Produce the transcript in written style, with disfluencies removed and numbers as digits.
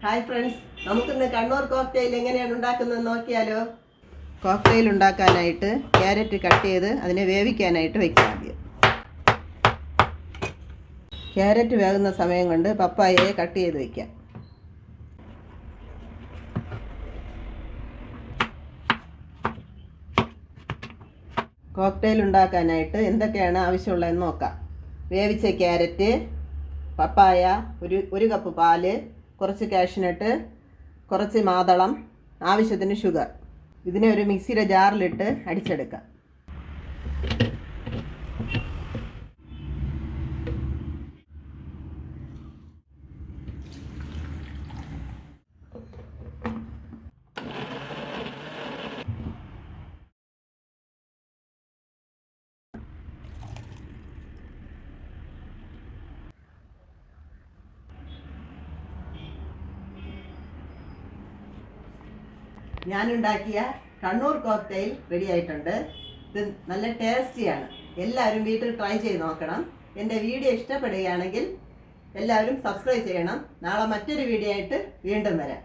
Hi friends, നമുക്കിന്ന് Kannur cocktail എങ്ങനെയാണ് ഉണ്ടാക്കുന്നത് നോക്കിയാലോ. കോക്ടെയിൽ ഉണ്ടാക്കാനായിട്ട് ക്യാരറ്റ് കട്ട് ചെയ്ത് അതിനെ വേവിക്കാനായിട്ട് വെക്കാം. ആദ്യം ക്യാരറ്റ് വേകുന്ന സമയം കൊണ്ട് പപ്പായയെ കട്ട് ചെയ്ത് വയ്ക്കാം. കോക്ടെയിൽ ഉണ്ടാക്കാനായിട്ട് എന്തൊക്കെയാണ് ആവശ്യമുള്ളതെന്ന് നോക്കാം. വേവിച്ച ക്യാരറ്റ്, പപ്പായ, ഒരു കപ്പ് പാല്, കുറച്ച് കാഷ്നട്ട്, കുറച്ച് മാതളം, ആവശ്യത്തിന് ഷുഗർ. ഇതിനെ ഒരു മിക്സിയുടെ ജാറിലിട്ട് അടിച്ചെടുക്കാം. ഞാനുണ്ടാക്കിയ കണ്ണൂർ കോക്ടെയിൽ റെഡി ആയിട്ടുണ്ട്. ഇത് നല്ല ടേസ്റ്റിയാണ്. എല്ലാവരും വീട്ടിൽ ട്രൈ ചെയ്ത് നോക്കണം. എൻ്റെ വീഡിയോ ഇഷ്ടപ്പെടുകയാണെങ്കിൽ എല്ലാവരും സബ്സ്ക്രൈബ് ചെയ്യണം. നാളെ മറ്റൊരു വീഡിയോ ആയിട്ട് വീണ്ടും വരാം.